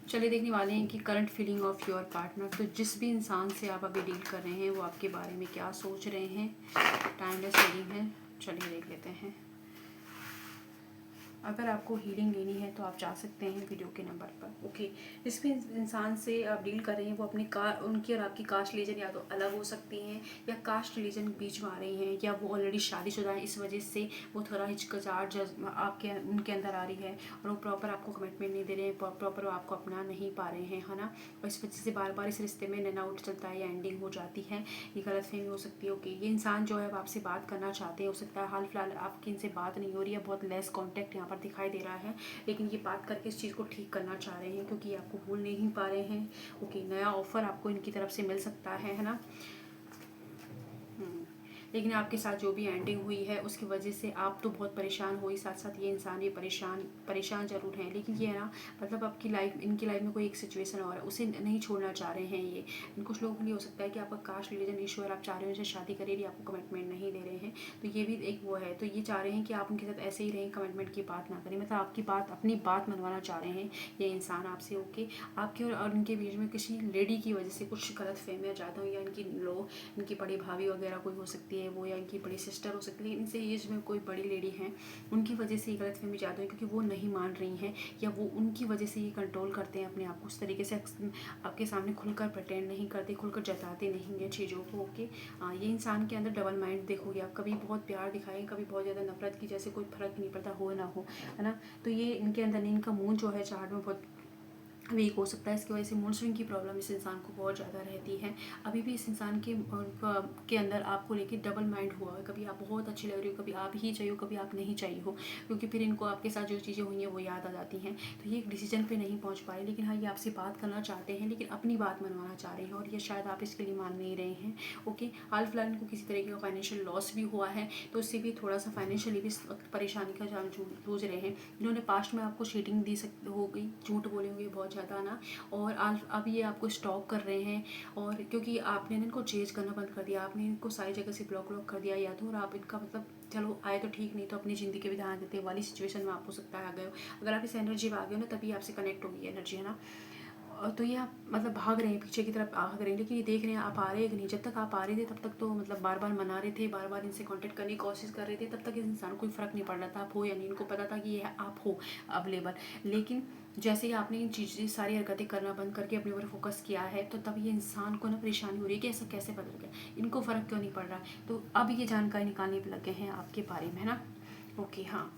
चलिए देखने वाले हैं कि current feeling of your partner. तो जिस भी इंसान से आप अभी डील कर रहे हैं वो आपके बारे में क्या सोच रहे हैं। टाइमलेस रीडिंग है, चलिए देख लेते हैं। अगर आपको हीलिंग लेनी है तो आप जा सकते हैं वीडियो के नंबर पर। ओके, जिस भी इंसान से आप डील कर रहे हैं वो अपनी उनकी और आपकी कास्ट रिलीजन या तो अलग हो सकती हैं या कास्ट रिलीजन बीच में आ रही हैं, या वो ऑलरेडी शादीशुदा है, इस वजह से वो थोड़ा हिचकिचाहट आपके उनके अंदर आ रही है और वो प्रॉपर आपको कमिटमेंट नहीं दे रहे हैं, प्रॉपर वो आपको अपना नहीं पा रहे हैं, है ना। और इस वजह से बार बार इस रिश्ते में नैन आउट चलता है या एंडिंग हो जाती है। ये गलतफहमी हो सकती है। ओके, ये इंसान जो है आपसे बात करना चाहते हैं, हो सकता है हाल फिलहाल आपकी इनसे बात नहीं हो रही है, बहुत लेस कॉन्टैक्ट यहाँ पर दिखाई दे रहा है, लेकिन ये बात करके इस चीज़ को ठीक करना चाह रहे हैं क्योंकि ये आपको भूल नहीं पा रहे हैं। ओके, नया ऑफर आपको इनकी तरफ से मिल सकता है ना। लेकिन आपके साथ जो भी एंडिंग हुई है उसकी वजह से आप तो बहुत परेशान हो ही, साथ साथ ये इंसान भी परेशान जरूर हैं, लेकिन ये है ना, मतलब आपकी लाइफ, इनकी लाइफ में कोई एक सिचुएशन और है, उसे नहीं छोड़ना चाह रहे हैं ये। कुछ लोगों के लिए हो सकता है कि आपका कास्ट रिलीजन इशू है, आप चाह रहे हो उनसे शादी करें, आपको कमिटमेंट नहीं दे रहे हैं, तो ये भी एक वो है। तो ये चाह रहे हैं कि आप उनके साथ ऐसे ही रहें, कमिटमेंट की बात ना करें, मतलब आपकी बात, अपनी बात मनवाना चाह रहे हैं ये इंसान आपसे। ओके, आपके और उनके बीच में किसी लेडी की वजह से कुछ गलत फहमियाँ ज़्यादा हो, या इनकी बड़ी भाभी वगैरह कोई हो सकती है वो, या इनकी बड़ी सिस्टर हो सकती है, इनसे एज में कोई बड़ी लेडी है, उनकी वजह से ये गलतफहमी ज़्यादा है क्योंकि वो नहीं मान रही हैं, या वो उनकी वजह से ये कंट्रोल करते हैं अपने आप को, उस तरीके से आपके सामने खुलकर प्रटेंड नहीं करते, खुलकर जताते नहीं हैं चीज़ों को। ओके, ये इंसान के अंदर डबल माइंड देखोगे आप, कभी बहुत प्यार दिखाएं, कभी बहुत ज़्यादा नफरत की, जैसे कोई फर्क नहीं पड़ता, हो ना हो, है ना। तो ये इनके अंदर नहीं, इनका मूड जो है चार्ट में बहुत वीक हो सकता है, इसकी वजह से मूड स्विंग की प्रॉब्लम इस इंसान को बहुत ज़्यादा रहती है। अभी भी इस इंसान के अंदर आपको लेके डबल माइंड हुआ है, कभी आप बहुत अच्छी लग रही हो, कभी आप ही चाहिए हो, कभी आप नहीं चाहिए हो, क्योंकि फिर इनको आपके साथ जो चीज़ें हुई हैं वो याद आ जाती हैं, तो ये एक डिसीजन पे नहीं पहुंच पाए। लेकिन हाँ, ये आपसे बात करना चाहते हैं, लेकिन अपनी बात मनवाना चाह रहे हैं और ये शायद आप इसके लिए मान नहीं रहे हैं। ओके, हाल फिलहाल इनको किसी तरीके का फाइनेंशियल लॉस भी हुआ है, तो उससे भी थोड़ा सा फाइनेंशियली भी परेशानी का जूझ रहे हैं। इन्होंने पास्ट में आपको चीटिंग दी हो गई, झूठ बोले होंगे बहुत ज़्यादा ना, और अब ये आपको स्टॉक कर रहे हैं, और क्योंकि आपने इनको चेज करना बंद कर दिया, आपने इनको सारी जगह से ब्लॉक कर दिया, या तो और आप इनका मतलब चलो आए तो ठीक, नहीं तो अपनी ज़िंदगी में ध्यान देते वाली सिचुएशन में आप हो सकता है आ गए हो। अगर आप इस एनर्जी में आ गए हो ना, तभी आपसे कनेक्ट होगी एनर्जी, है ना। तो ये आप मतलब भाग रहे हैं, पीछे की तरफ भाग रहे हैं, लेकिन ये देख रहे हैं आप आ रहे हैं कि नहीं। जब तक आप आ रहे थे तब तक तो मतलब बार बार मना रहे थे, बार बार इनसे कांटेक्ट करने की कोशिश कर रहे थे, तब तक इस इंसान को कोई फ़र्क नहीं पड़ रहा था आप हो या नहीं। इनको पता था कि ये आप हो अवेलेबल, लेकिन जैसे ही आपने इन चीज़ें सारी हरकतें करना बंद करके अपने ऊपर फोकस किया है, तो तब ये इंसान को ना परेशानी हो रही है कि ऐसा कैसे बदल गया, इनको फ़र्क क्यों नहीं पड़ रहा। तो अब ये जानकारी निकालने पर लगे हैं आपके बारे में, है ना। ओके, हाँ,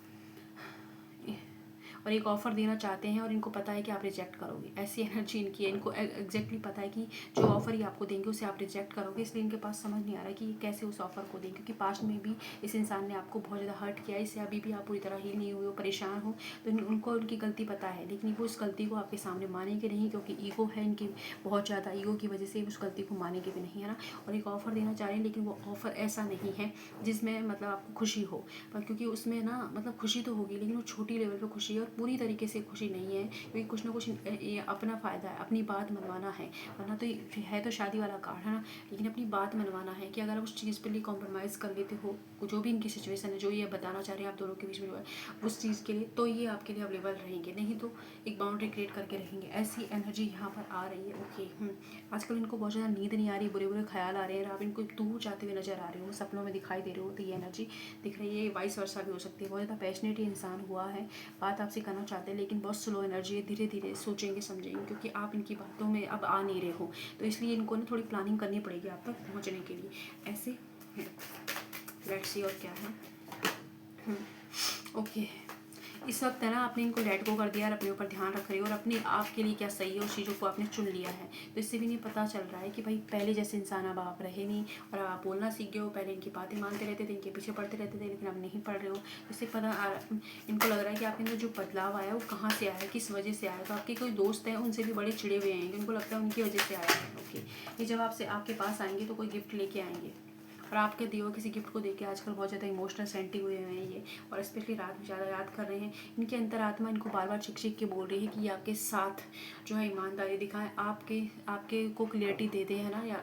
और एक ऑफ़र देना चाहते हैं और इनको पता है कि आप रिजेक्ट करोगे, ऐसी एनर्जी इनकी है। इनको एग्जैक्टली पता है कि जो ऑफ़र ही आपको देंगे उसे आप रिजेक्ट करोगे, इसलिए इनके पास समझ नहीं आ रहा है कि कैसे उस ऑफ़र को दें, क्योंकि पास्ट में भी इस इंसान ने आपको बहुत ज़्यादा हर्ट किया है, इससे अभी भी आप पूरी तरह हील नहीं हुए हो, परेशान हो। तो उनको उनकी गलती पता है, लेकिन वो इस गलती को आपके सामने मानेंगे नहीं, क्योंकि ईगो है इनकी बहुत ज़्यादा, ईगो की वजह से उस गलती को मानेंगे भी नहीं, है ना। और एक ऑफ़र देना चाह रहे हैं, लेकिन वो ऑफ़र ऐसा नहीं है जिसमें मतलब आपको खुशी हो, पर क्योंकि उसमें ना मतलब खुशी तो होगी, लेकिन वो छोटी लेवल पे खुशी है और पूरी तरीके से खुशी नहीं है, क्योंकि कुछ ना कुछ ये अपना फ़ायदा है, अपनी बात मनवाना है, वरना तो ये है तो शादी वाला कार्ड, है ना। लेकिन अपनी बात मनवाना है कि अगर आप उस चीज़ के लिए कॉम्प्रोमाइज़ कर लेते हो, जो भी इनकी सिचुएशन है, जो ये बताना चाह रहे हैं आप दोनों के बीच में जो है उस चीज़ के लिए, तो ये आपके लिए अवेलेबल रहेंगे, नहीं तो एक बाउंड्री क्रिएट करके रहेंगे। ऐसी एनर्जी यहाँ पर आ रही है। ओके, आजकल इनको बहुत ज़्यादा नींद नहीं आ रही, बुरे बुरे ख्याल आ रहे हैं, आप इनको दूर जाते हुए नजर आ रहे हो, सपनों में दिखाई दे रहे हो, तो ये एनर्जी दिख रही है। वाइस वर्सा भी हो सकती है, बहुत ज़्यादा पैशनेट इंसान हुआ है, बात आपसे करना चाहते हैं, लेकिन बहुत स्लो एनर्जी है, धीरे धीरे सोचेंगे समझेंगे, क्योंकि आप इनकी बातों में अब आ नहीं रहे हो, तो इसलिए इनको ना थोड़ी प्लानिंग करनी पड़ेगी आप तक पहुँचने के लिए। ऐसे लेट्स सी और क्या है। ओके, इस वक्त है ना, आपने इनको लेट गो कर दिया और अपने ऊपर ध्यान रख रही हो, और अपने आप के लिए क्या सही है उस चीज़ों को आपने चुन लिया है। तो इससे भी नहीं पता चल रहा है कि भाई पहले जैसे इंसान अब आप रहे नहीं, और अब आप बोलना सीख गए हो। पहले इनकी बातें मानते रहते थे, इनके पीछे पड़ते रहते थे, लेकिन अब नहीं पढ़ रहे हो। इससे इनको लग रहा है कि आपके अंदर जो बदलाव आया वो कहाँ से आया, किस वजह से आया। तो आपके कोई दोस्त हैं, उनसे भी बड़े चिड़े हुए हैं, उनको लगता है उनकी वजह से आया है। ओके, ये जब आपसे आपके पास आएंगे तो कोई गिफ्ट लेके आएंगे, और आपके दिए हुए किसी गिफ्ट को देख के आजकल बहुत ज़्यादा इमोशनल सेंटी हुए हैं ये, और स्पेशली रात में ज़्यादा याद कर रहे हैं। इनकी अंतरात्मा इनको बार बार चिक के बोल रही है कि ये आपके साथ जो है ईमानदारी दिखाएं, आपके को क्लियरिटी दे दें, है ना, या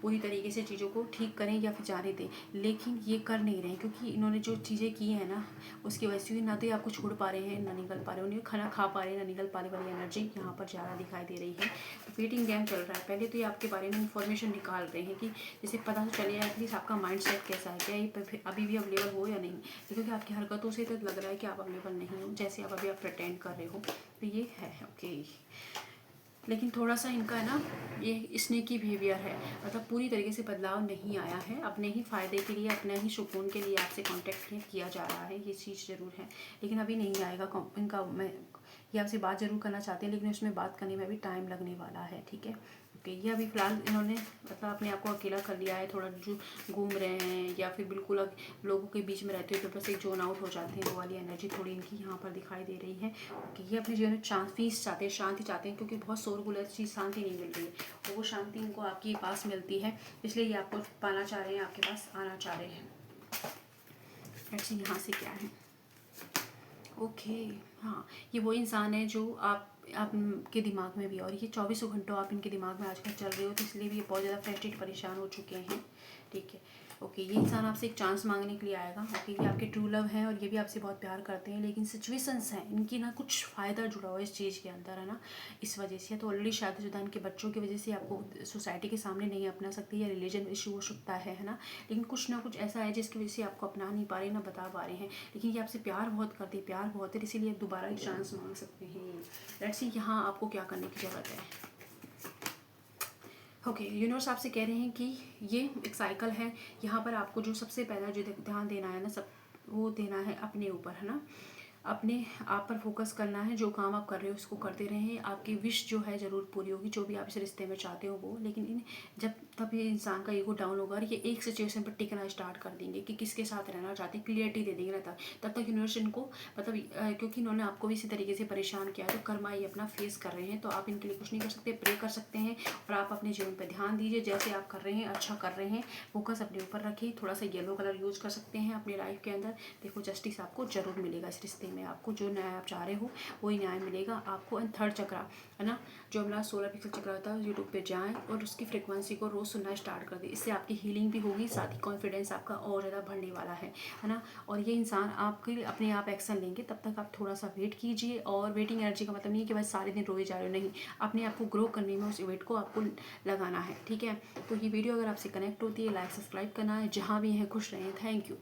पूरी तरीके से चीज़ों को ठीक करें या फिर जाने दें। लेकिन ये कर नहीं रहे हैं, क्योंकि इन्होंने जो चीज़ें की हैं ना, उसकी वजह से ना तो ये आपको छोड़ पा रहे हैं, ना निकल पा रहे हैं, उन्हें खाना खा पा रहे हैं, ना निकल पा रही वाली एनर्जी यहाँ पर ज़्यादा दिखाई दे रही है। तो वेटिंग गेम चल रहा है। पहले तो ये आपके बारे में इंफॉर्मेशन निकाल रहे हैं कि जैसे पता तो चले एटलीस्ट आपका माइंड सेट कैसा है, क्या ये अभी भी अवेलेबल हो या नहीं, क्योंकि आपकी हरकतों से तो लग रहा है कि आप अवेलेबल नहीं हो, जैसे आप अभी प्रिटेंड कर रहे हो। तो ये है ओके। लेकिन थोड़ा सा इनका है ना, ये स्नेकी बिहेवियर है, मतलब पूरी तरीके से बदलाव नहीं आया है। अपने ही फ़ायदे के लिए, अपने ही सुकून के लिए आपसे कांटेक्ट किया जा रहा है, ये चीज़ ज़रूर है। लेकिन अभी नहीं आएगा इनका, मैं ये आपसे बात ज़रूर करना चाहते हैं, लेकिन उसमें बात करने में भी टाइम लगने वाला है, ठीक है। ओके, ये अभी फ़िलहाल इन्होंने मतलब अपने आप को अकेला कर लिया है, थोड़ा जो घूम रहे हैं या फिर बिल्कुल लोगों के बीच में रहते हुए तो बस एक जोन आउट हो जाते हैं, वो वाली एनर्जी थोड़ी इनकी यहाँ पर दिखाई दे रही है। ओके, ये अपने जीवन में पीस चाहते हैं, शांति चाहते हैं, क्योंकि बहुत शोरगुल है, चीज़ शांति नहीं मिल रही है, तो वो शांति इनको आपके पास मिलती है, इसलिए ये आपको पाना चाह रहे हैं, आपके पास आना चाह रहे हैं। ऐसे यहाँ से क्या है, ओके हाँ, ये वो इंसान है जो आपके दिमाग में भी, और ये 24 घंटों आप इनके दिमाग में आजकल चल रहे हो, तो इसलिए भी ये बहुत ज़्यादा फ्रस्ट्रेट परेशान हो चुके हैं, ठीक है। ओके, ये इंसान आपसे एक चांस मांगने के लिए आएगा। ओके, ये आपके ट्रू लव हैं और ये भी आपसे बहुत प्यार करते हैं, लेकिन सिचुएशंस हैं इनकी ना, कुछ फ़ायदा जुड़ा हुआ है इस चीज़ के अंदर, है ना, इस वजह से। तो ऑलरेडी शादीशुदा इनके बच्चों की वजह से आपको सोसाइटी के सामने नहीं अपना सकती, या रिलीजन इशू हो सकता है ना, लेकिन कुछ ना कुछ ऐसा है जिसकी वजह से आपको अपना नहीं पा रहे, ना बता पा रहे हैं। लेकिन ये आपसे प्यार बहुत करते हैं, प्यार बहुत है, इसीलिए आप दोबारा एक चांस मांग सकते हैं। लेट्स सी यहाँ आपको क्या करने की ज़रूरत है। ओके, यूनिवर्स आपसे कह रहे हैं कि ये एक साइकिल है, यहाँ पर आपको जो सबसे पहला जो ध्यान देना है ना, सब वो देना है अपने ऊपर, है ना, अपने आप पर फोकस करना है। जो काम आप कर रहे हो उसको करते रहें, आपकी विश जो है ज़रूर पूरी होगी, जो भी आप इस रिश्ते में चाहते हो वो। लेकिन जब तब ये इंसान का ईगो डाउन होगा और ये एक सिचुएशन पर टिकना स्टार्ट कर देंगे कि किसके साथ रहना चाहते हैं, क्लियरिटी दे देंगे ना, तब तक यूनिवर्स इनको मतलब क्योंकि इन्होंने आपको भी इसी तरीके से परेशान किया है, तो कर्मा ये अपना फेस कर रहे हैं, तो आप इनके लिए कुछ नहीं कर सकते, प्रे कर सकते हैं, और आप अपने जीवन पर ध्यान दीजिए, जैसे आप कर रहे हैं अच्छा कर रहे हैं, फोकस अपने ऊपर रखिए। थोड़ा सा येलो कलर यूज़ कर सकते हैं अपनी लाइफ के अंदर। देखो जस्टिस आपको जरूर मिलेगा इस रिश्ते में, आपको जो न्याय आप चाह रहे हो वही न्याय मिलेगा आपको। एंड थर्ड चक्रा, है ना, जो हमारा 16 पिक्सल चक्रा होता है, यूट्यूब पे जाएं और उसकी फ्रिक्वेंसी को रोज़ सुनना स्टार्ट कर दें, इससे आपकी हीलिंग भी होगी, साथ ही कॉन्फिडेंस आपका और ज़्यादा बढ़ने वाला है ना। और ये इंसान आपके लिए अपने आप एक्शन लेंगे, तब तक आप थोड़ा सा वेट कीजिए। और वेटिंग एनर्जी का मतलब नहीं है कि बस सारे दिन रोए जा रहे हो, नहीं, अपने आप को ग्रो करने में उस वेट को आपको लगाना है, ठीक है। तो ये वीडियो अगर आपसे कनेक्ट होती है, लाइक सब्सक्राइब करना है, जहाँ भी हैं खुश रहें, थैंक यू।